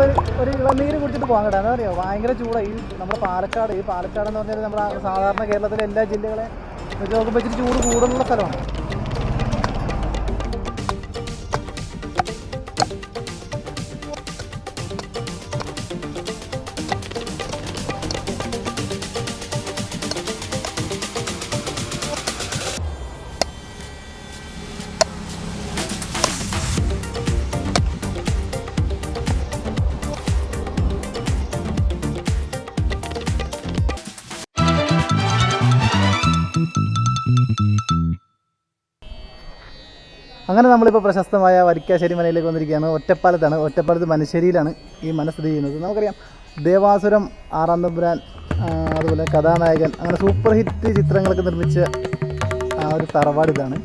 നമ്മൾ ഒരു ഇളനീര് കുടിച്ചിട്ട് പോകാൻ കേട്ടോ. എന്താ പറയുക, ഭയങ്കര ചൂടാണ്. നമ്മുടെ പാലക്കാട് എന്ന് പറഞ്ഞാൽ നമ്മുടെ സാധാരണ കേരളത്തിലെ എല്ലാ ജില്ലകളെ വെച്ച് നോക്കുമ്പോൾ ഇച്ചിരി ചൂട് കൂടുതലുള്ള സ്ഥലമാണ്. അങ്ങനെ നമ്മളിപ്പോൾ പ്രശസ്തമായ വരിക്കാശ്ശേരി മനയിലേക്ക് വന്നിരിക്കുകയാണ്. ഒറ്റപ്പാലത്താണ്. ഒറ്റപ്പാലത്ത് മനശ്ശേരിയിലാണ് ഈ മന സ്ഥിതി ചെയ്യുന്നത്. നമുക്കറിയാം ദേവാസുരം, ആറാം തമ്പുരാൻ, അതുപോലെ കഥാനായകൻ, അങ്ങനെ സൂപ്പർ ഹിറ്റ് ചിത്രങ്ങളൊക്കെ നിർമ്മിച്ച ഒരു തറവാട് ഇതാണ്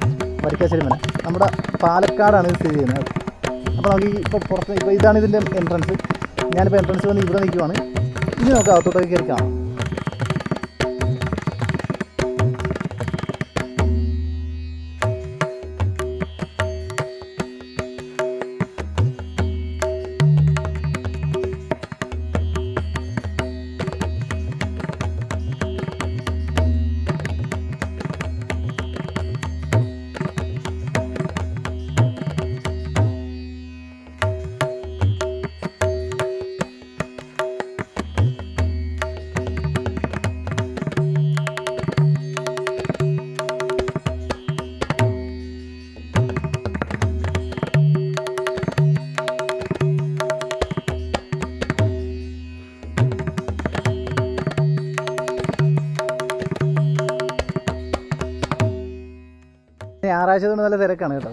വരിക്കാശ്ശേരി മന. നമ്മുടെ പാലക്കാടാണ് ഇത് സ്ഥിതി ചെയ്യുന്നത്. അപ്പോൾ നമുക്ക് ഇപ്പോൾ ഇതാണ് ഇതിൻ്റെ എൻട്രൻസ്. ഞാനിപ്പോൾ എൻട്രൻസ് വന്ന് ഇവിടെ നിൽക്കുവാണ്. ഇനി നമുക്ക് അകത്തോട്ടൊക്കെ കയറി കാണാം. ഞായറാഴ്ച കൊണ്ട് നല്ല തിരക്കാണ് കേട്ടോ.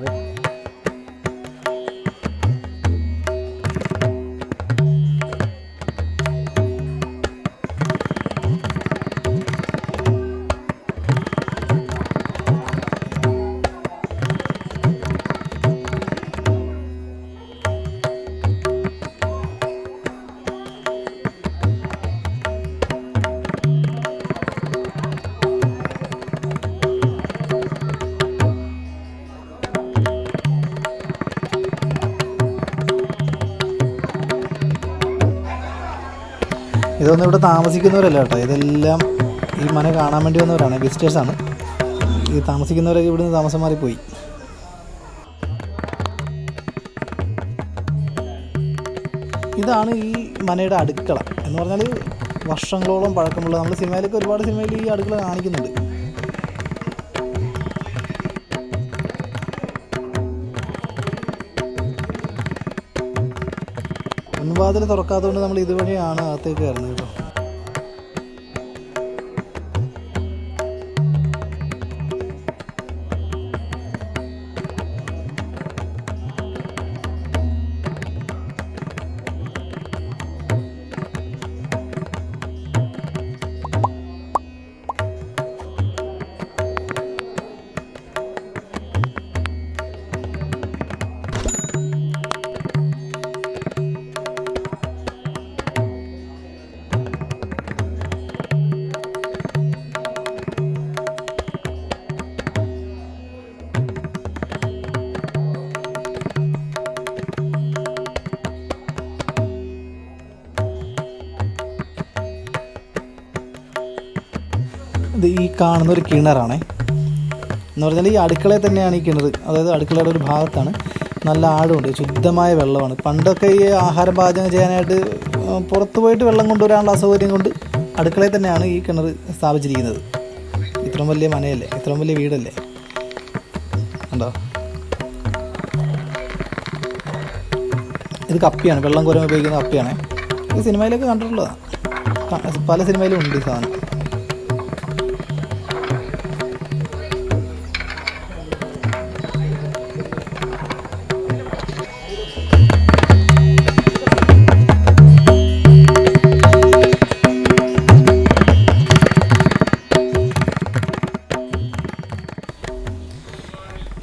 ഇതൊന്നും ഇവിടെ താമസിക്കുന്നവരല്ല കേട്ടോ. ഇതെല്ലാം ഈ മന കാണാൻ വേണ്ടി വന്നവരാണ്, വിസിറ്റേഴ്സാണ്. ഈ താമസിക്കുന്നവരൊക്കെ ഇവിടുന്ന് താമസം മാറിപ്പോയി. ഇതാണ് ഈ മനയുടെ അടുക്കള എന്ന് പറഞ്ഞാൽ വർഷങ്ങളോളം പഴക്കമുള്ള. നമ്മൾ സിനിമയിലൊക്കെ ഒരുപാട് സിനിമയിൽ ഈ അടുക്കള കാണിക്കുന്നുണ്ട്. മുൻവാതിൽ തുറക്കാത്തതുകൊണ്ട് നമ്മൾ ഇതുവഴിയാണ് അകത്തേക്ക് കയറുന്നത് കേട്ടോ. ഇത് ഈ കാണുന്നൊരു കിണറാണേ. എന്ന് പറഞ്ഞാൽ ഈ അടുക്കളയിൽ തന്നെയാണ് ഈ കിണർ. അതായത് അടുക്കളയുടെ ഒരു ഭാഗത്താണ്. നല്ല ആഴമുണ്ട്, ശുദ്ധമായ വെള്ളമാണ്. പണ്ടൊക്കെ ഈ ആഹാരം പാചകം ചെയ്യാനായിട്ട് പുറത്ത് പോയിട്ട് വെള്ളം കൊണ്ടുവരാനുള്ള അസൗകര്യം കൊണ്ട് അടുക്കളയിൽ തന്നെയാണ് ഈ കിണർ സ്ഥാപിച്ചിരിക്കുന്നത്. ഇത്രയും വലിയ മനയല്ലേ, ഇത്രയും വലിയ വീടല്ലേ. ഉണ്ടോ? ഇത് കപ്പിയാണ്, വെള്ളം കോരാൻ ഉപയോഗിക്കുന്ന കപ്പിയാണ്. ഈ സിനിമയിലൊക്കെ കണ്ടിട്ടുള്ളതാണ്, പല സിനിമയിലും ഉണ്ട് ഈ സാധനം.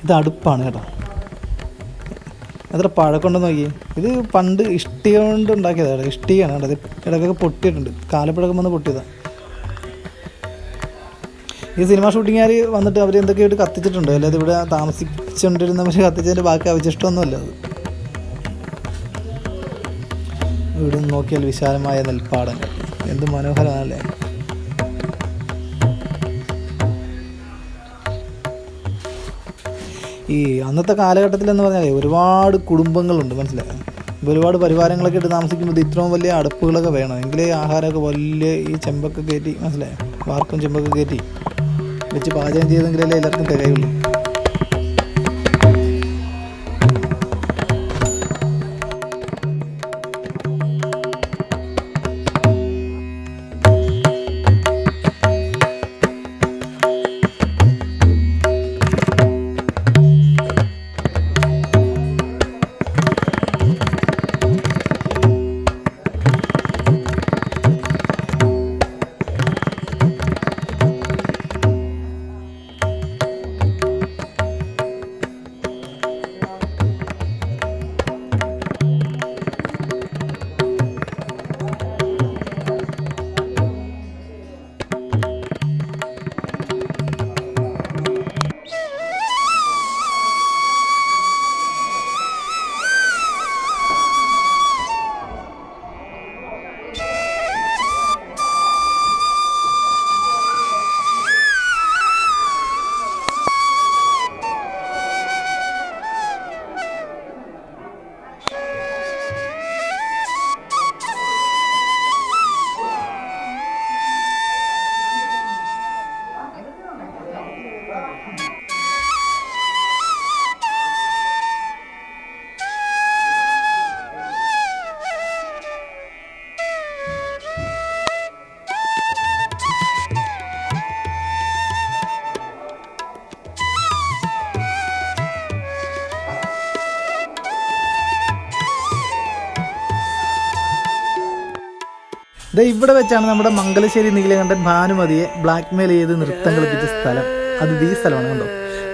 ഇത് അടുപ്പാണ് കേട്ടോ. എത്ര പഴക്കമുണ്ടെന്ന് നോക്കിയേ. ഇത് പണ്ട് ഇഷ്ടിക കൊണ്ട് ഉണ്ടാക്കിയതാണ്. ഇഷ്ടികയാണ് കേട്ടോ. അത് ഇടയ്ക്കൊക്കെ പൊട്ടിയിട്ടുണ്ട്. കാലപ്പഴക്കം വന്ന് പൊട്ടിയതാണ്. ഈ സിനിമ ഷൂട്ടിങ്ങുകാർ വന്നിട്ട് അവർ എന്തൊക്കെയായിട്ട് കത്തിച്ചിട്ടുണ്ട്. അല്ലാതെ ഇവിടെ താമസിച്ചുകൊണ്ടിരുന്നവർ കത്തിച്ചതിൻ്റെ ബാക്കി അവശിഷ്ടമൊന്നുമല്ല അത്. ഇവിടെ നിന്ന് നോക്കിയാൽ വിശാലമായ നെൽപ്പാടങ്ങൾ, എന്ത് മനോഹരമാണല്ലേ. ഈ അന്നത്തെ കാലഘട്ടത്തിലെന്ന് പറഞ്ഞാൽ ഒരുപാട് കുടുംബങ്ങളുണ്ട്, മനസ്സിലായോ. ഒരുപാട് പരിവാരങ്ങളൊക്കെ ഇട്ട് താമസിക്കുമ്പോൾ ഇത്രയും വലിയ അടുപ്പുകളൊക്കെ വേണം, എങ്കിലേ ആഹാരമൊക്കെ വലിയ ഈ ചെമ്പൊക്കെ കയറ്റി, മനസ്സിലായോ, വാർപ്പും ചെമ്പൊക്കെ കയറ്റി വെച്ച് പാചകം ചെയ്തെങ്കിലല്ലേ എല്ലാവർക്കും തികയുള്ളൂ. ഇവിടെ വെച്ചാണ് നമ്മുടെ മംഗലശ്ശേരി നീലകണ്ഠൻ ഭാനുമതിയെ ബ്ലാക്ക്മെയിൽ ചെയ്ത് നൃത്തം കളിപ്പിച്ച സ്ഥലം. അത് ഈ സ്ഥലമാണ്, കണ്ടോ.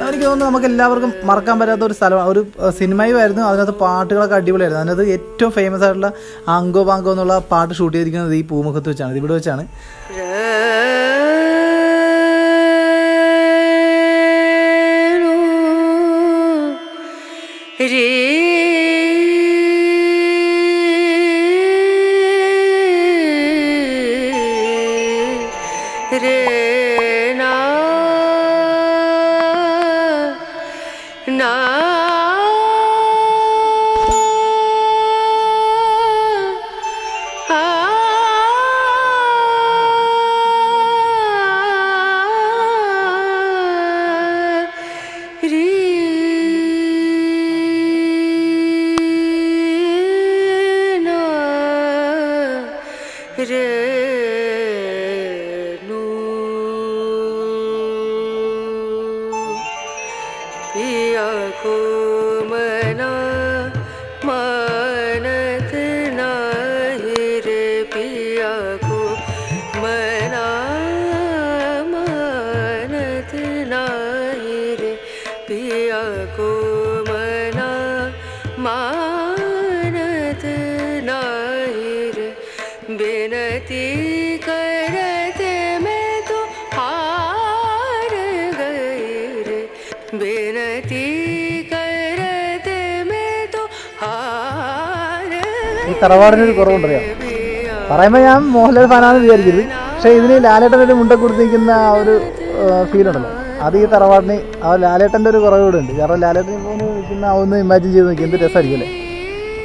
എനിക്ക് തോന്നുന്നു നമുക്ക് എല്ലാവർക്കും മറക്കാൻ പറ്റാത്ത ഒരു സ്ഥലമാണ്. ഒരു സിനിമയുമായിരുന്നു, അതിനകത്ത് പാട്ടുകളൊക്കെ അടിപൊളിയായിരുന്നു. അതിനകത്ത് ഏറ്റവും ഫേമസ് ആയിട്ടുള്ള ആങ്കോ ബാങ്കോ എന്നുള്ള പാട്ട് ഷൂട്ട് ചെയ്തിരിക്കുന്നത് ഈ പൂമുഖത്ത് വെച്ചാണ്, ഇവിടെ വെച്ചാണ്. ഈ തറവാടിനൊരു കുറവുണ്ടറിയാം. പറയുമ്പോൾ ഞാൻ മോഹൻലാൽ ഫാനാണെന്ന് വിചാരിക്കരുത്, പക്ഷേ ഇതിന് ലാലേട്ടൻ്റെ മുണ്ട കൊടുത്തിരിക്കുന്ന ആ ഒരു ഫീലുണ്ടല്ലോ, അത് ഈ തറവാടിന് ആ ലാലേട്ടൻ്റെ ഒരു കുറവ് കൂടെ ഉണ്ട്. കാരണം ലാലേട്ടൻ ഇപ്പോൾ നിൽക്കുന്ന ആ ഒന്ന് ഇമാജിൻ ചെയ്ത് നോക്കി, എന്ത് രസമായിരിക്കും അല്ലേ.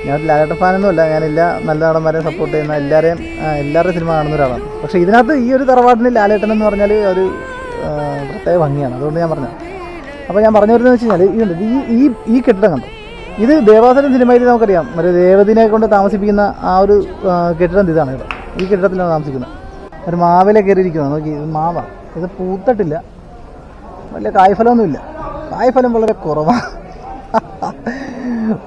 ഞാൻ ലാലേട്ടൻ ഫാനൊന്നുമല്ല, ഞാൻ എല്ലാ നല്ല നടന്മാരെയും സപ്പോർട്ട് ചെയ്യുന്ന എല്ലാവരുടെയും സിനിമ കാണുന്ന ഒരാളാണ്. പക്ഷേ ഇതിനകത്ത് ഈ ഒരു തറവാടിന് ലാലേട്ടൻ എന്ന് പറഞ്ഞാൽ ഒരു പ്രത്യേക ഭംഗിയാണ്. അതുകൊണ്ട് ഞാൻ പറഞ്ഞു. അപ്പോൾ ഞാൻ പറഞ്ഞു വരുന്നത് വെച്ച് കഴിഞ്ഞാൽ ഇതുണ്ട്, ഈ കെട്ടിടം കണ്ടോ, ഇത് ദേവാസുരം സിനിമയിൽ നമുക്കറിയാം, മറ്റേ രേവതിനെ കൊണ്ട് താമസിപ്പിക്കുന്ന ആ ഒരു കെട്ടിടം ഇതാണ്. ഇവിടെ ഈ കെട്ടിടത്തിലാണ് താമസിക്കുന്നത്. ഒരു മാവിലെ കയറിയിരിക്കുന്നത് നോക്കി, ഇത് മാവാണ്, ഇത് പൂത്തിട്ടില്ല, വലിയ കായ്ഫലമൊന്നുമില്ല, കായ്ഫലം വളരെ കുറവാണ്.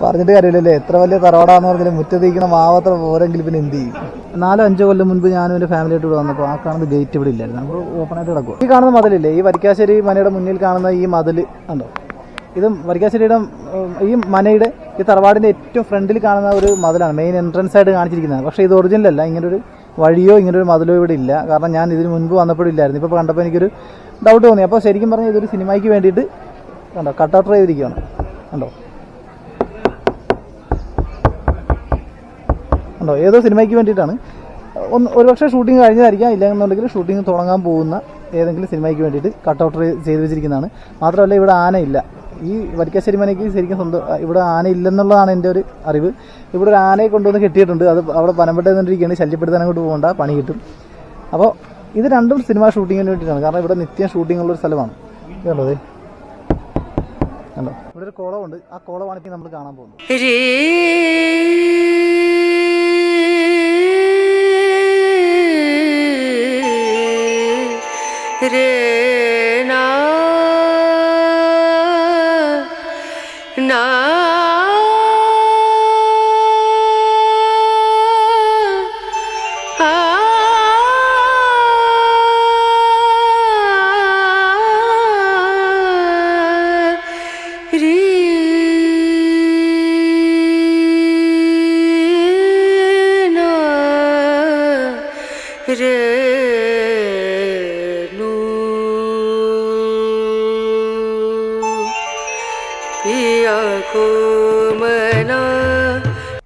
പറഞ്ഞിട്ട് കാര്യമില്ലല്ലേ, എത്ര വലിയ തറവാടാന്ന് പറഞ്ഞാലും മുറ്റത്തിരിക്കുന്ന മാവത്ര പോരെങ്കിലും പിന്നെ എന്ത് ചെയ്യും. 4-5 കൊല്ലം മുൻപ് ഞാനും എൻ്റെ ഫാമിലിയായിട്ട് ഇവിടെ വന്നപ്പോൾ ആ കാണുന്ന ഗേറ്റ് ഇവിടെ ഇല്ലായിരുന്നു, നമ്മൾ ഓപ്പണായിട്ട് കിടക്കുക. ഈ കാണുന്ന മതിലില്ലേ, ഈ വരിക്കാശ്ശേരി മനയുടെ മുന്നിൽ കാണുന്ന ഈ മതിൽ ഉണ്ടോ, ഇത് വരിക്കാശ്ശേരിയുടെ ഈ മനയുടെ ഈ തറവാടിൻ്റെ ഏറ്റവും ഫ്രണ്ടിൽ കാണുന്ന ഒരു മതിലാണ്, മെയിൻ എൻട്രൻസ് ആയിട്ട് കാണിച്ചിരിക്കുന്നത്. പക്ഷേ ഇത് ഒറിജിനലല്ല, ഇങ്ങനൊരു വഴിയോ ഇങ്ങനൊരു മതിലോ ഇവിടെ ഇല്ല. കാരണം ഞാൻ ഇതിന് മുൻപ് വന്നപ്പോഴും ഇല്ലായിരുന്നു, ഇപ്പോൾ കണ്ടപ്പോൾ എനിക്കൊരു ഡൗട്ട് തോന്നി. അപ്പോൾ ശരിക്കും പറഞ്ഞാൽ ഇതൊരു സിനിമയ്ക്ക് വേണ്ടിയിട്ട് കണ്ടോ കട്ടൗട്ട് ചെയ്തിരിക്കുകയാണ്, കണ്ടോ. ഉണ്ടോ, ഏതോ സിനിമയ്ക്ക് വേണ്ടിയിട്ടാണ്. ഒരുപക്ഷെ ഷൂട്ടിംഗ് കഴിഞ്ഞതായിരിക്കാം, ഇല്ലെന്നുണ്ടെങ്കിൽ ഷൂട്ടിംഗ് തുടങ്ങാൻ പോകുന്ന ഏതെങ്കിലും സിനിമയ്ക്ക് വേണ്ടിയിട്ട് കട്ടൗട്ട് ചെയ്ത് വെച്ചിരിക്കുന്നതാണ്. മാത്രമല്ല ഇവിടെ ആനയില്ല. ഈ വരിക്കാശ്ശേരി മനയ്ക്ക് ശരിക്കും ഇവിടെ ആന ഇല്ലെന്നുള്ളതാണ് എൻ്റെ ഒരു അറിവ്. ഇവിടെ ഒരു ആനയെ കൊണ്ടുവന്ന് കെട്ടിയിട്ടുണ്ട്. അത് അവിടെ പനമ്പെട്ടുകൊണ്ടിരിക്കുകയാണ്. ശല്യപ്പെടുത്താൻ അങ്ങോട്ട് പോകേണ്ട, പണി കിട്ടും. അപ്പോൾ ഇത് രണ്ടും സിനിമ ഷൂട്ടിങ്ങിന് വേണ്ടിയിട്ടാണ്. കാരണം ഇവിടെ നിത്യം ഷൂട്ടിംഗ് ഉള്ളൊരു സ്ഥലമാണ്. ഇതുള്ളത് കണ്ടോ, ഇവിടെ ഒരു കുളമുണ്ട്. ആ കുളമാണ് ഇപ്പോൾ നമ്മൾ കാണാൻ പോകുന്നത്.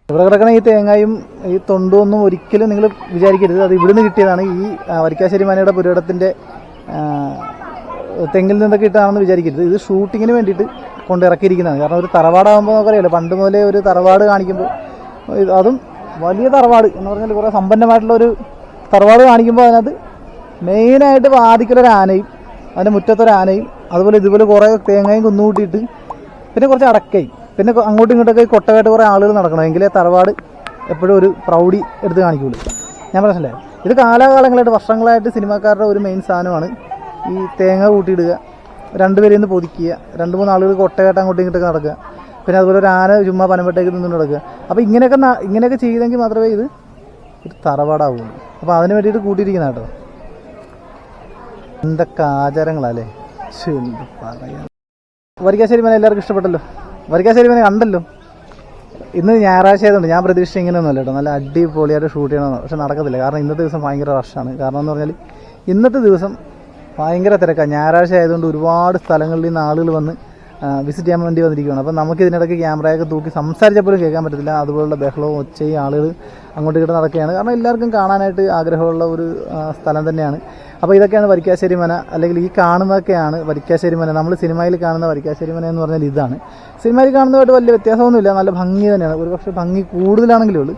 ഇവിടെ കിടക്കുന്ന ഈ തേങ്ങയും ഈ തൊണ്ടുമൊന്നും ഒരിക്കലും നിങ്ങൾ വിചാരിക്കരുത് അത് ഇവിടുന്ന് കിട്ടിയതാണ്. ഈ വരിക്കാശ്ശേരി മനയുടെ പുരയിടത്തിൻ്റെ തെങ്ങിൽ നിന്നൊക്കെ ഇട്ടാണെന്ന് വിചാരിക്കരുത്. ഇത് ഷൂട്ടിങ്ങിന് വേണ്ടിയിട്ട് കൊണ്ടിറക്കിയിരിക്കുന്നതാണ്. കാരണം ഒരു തറവാടാകുമ്പോൾ നമുക്കറിയാലോ, പണ്ട് മുതലേ ഒരു തറവാട് കാണിക്കുമ്പോൾ, അതും വലിയ തറവാട് എന്ന് പറഞ്ഞാൽ കുറേ സമ്പന്നമായിട്ടുള്ള ഒരു തറവാട് കാണിക്കുമ്പോൾ അതിനകത്ത് മെയിനായിട്ട് വാതിക്കലൊരു ആനയും അതിൻ്റെ മുറ്റത്തൊരാനയും അതുപോലെ ഇതുപോലെ കുറേ തേങ്ങയും കുന്നുകൂട്ടിയിട്ട് പിന്നെ കുറച്ച് അടക്കയും പിന്നെ അങ്ങോട്ടും ഇങ്ങോട്ടൊക്കെ കൊട്ടകായിട്ട് കുറേ ആളുകൾ നടക്കണം. എങ്കിലേ തറവാട് എപ്പോഴും ഒരു പ്രൗഢി എടുത്ത് കാണിക്കുകയുള്ളൂ. ഞാൻ മനസ്സിലായി. ഇത് കാലാകാലങ്ങളായിട്ട് വർഷങ്ങളായിട്ട് സിനിമാക്കാരുടെ ഒരു മെയിൻ സാധനമാണ് ഈ തേങ്ങ കൂട്ടിയിടുക, രണ്ടുപേരിൽ നിന്ന് പൊതിക്കുക, 2-3 ആളുകൾ കൊട്ടകായിട്ട് അങ്ങോട്ടും ഇങ്ങോട്ടൊക്കെ നടക്കുക, പിന്നെ അതുപോലെ ഒരു ആന ചുമ്മാ പനമ്പട്ടേക്ക് നിന്ന് നടക്കുക. അപ്പോൾ ഇങ്ങനെയൊക്കെ ചെയ്തെങ്കിൽ മാത്രമേ ഇത് ഒരു തറവാടാവുള്ളൂ. അപ്പോൾ അതിന് വേണ്ടിയിട്ട് കൂട്ടിയിരിക്കുന്ന കേട്ടോ. എന്തൊക്കെ ആചാരങ്ങളല്ലേ. എന്ത് പറയാം. വരിക്കാശ്ശേരി മന എല്ലാവർക്കും ഇഷ്ടപ്പെട്ടല്ലോ. വരിക്കാശ്ശേരി മന കണ്ടല്ലോ. ഇന്ന് ഞായറാഴ്ച ആയതുകൊണ്ട് ഞാൻ പ്രതീക്ഷിച്ച ഇങ്ങനെയൊന്നുമല്ല കേട്ടോ. നല്ല അടിപൊളിയായിട്ട് ഷൂട്ട് ചെയ്യണമെന്ന്. പക്ഷെ നടക്കത്തില്ല. കാരണം ഇന്നത്തെ ദിവസം ഭയങ്കര റഷാണ്. കാരണം എന്ന് പറഞ്ഞാൽ ഇന്നത്തെ ദിവസം ഭയങ്കര തിരക്കാണ്. ഞായറാഴ്ച ആയതുകൊണ്ട് ഒരുപാട് സ്ഥലങ്ങളിൽ നിന്ന് ആളുകൾ വന്ന് വിസിറ്റ് ചെയ്യാൻ വേണ്ടി വന്നിരിക്കുകയാണ്. അപ്പോൾ നമുക്ക് ഇതിനിടയ്ക്ക് ക്യാമറയൊക്കെ തൂക്കി സംസാരിച്ചപ്പോഴും കേൾക്കാൻ പറ്റത്തില്ല. അതുപോലുള്ള ബഹളവും ഒച്ചയും ആളുകൾ അങ്ങോട്ട് ഇങ്ങോട്ട് നടക്കുകയാണ്. കാരണം എല്ലാവർക്കും കാണാനായിട്ട് ആഗ്രഹമുള്ള ഒരു സ്ഥലം തന്നെയാണ്. അപ്പോൾ ഇതൊക്കെയാണ് വരിക്കാശ്ശേരി മന, അല്ലെങ്കിൽ ഈ കാണുന്നതൊക്കെയാണ് വരിക്കാശ്ശേരി മന. നമ്മൾ സിനിമയിൽ കാണുന്ന വരിക്കാശ്ശേരി മന എന്ന് പറഞ്ഞാൽ ഇതാണ്. സിനിമയിൽ കാണുന്നതായിട്ട് വലിയ വ്യത്യാസമൊന്നുമില്ല, നല്ല ഭംഗി തന്നെയാണ്. ഒരുപക്ഷെ ഭംഗി കൂടുതലാണെങ്കിലേ ഉള്ളൂ.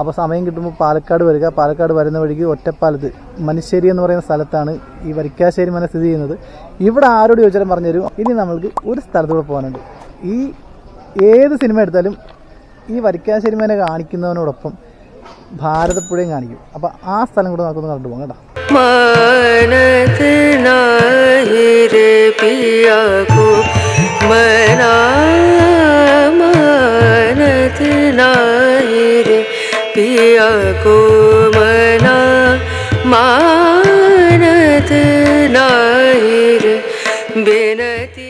അപ്പോൾ സമയം കിട്ടുമ്പോൾ പാലക്കാട് വരിക. പാലക്കാട് വരുന്ന വഴിക്ക് ഒറ്റപ്പാലത്ത് മനുശ്ശേരി എന്ന് പറയുന്ന സ്ഥലത്താണ് ഈ വരിക്കാശ്ശേരി മന സ്ഥിതി ചെയ്യുന്നത്. ഇവിടെ ആരോട് ചോദിച്ചാലും പറഞ്ഞുതരും. ഇനി നമ്മൾക്ക് ഒരു സ്ഥലത്തൂടെ പോകാനുണ്ട്. ഈ ഏത് സിനിമ എടുത്താലും ഈ വരിക്കാശ്ശേരി മന കാണിക്കുന്നതിനോടൊപ്പം ഭാരതപ്പുഴയും കാണിക്കും. അപ്പോൾ ആ സ്ഥലം കൂടെ നമുക്കൊന്ന് കണ്ടു പോകാം കേട്ടോ. पिया को मना मानत नाहिर बेनती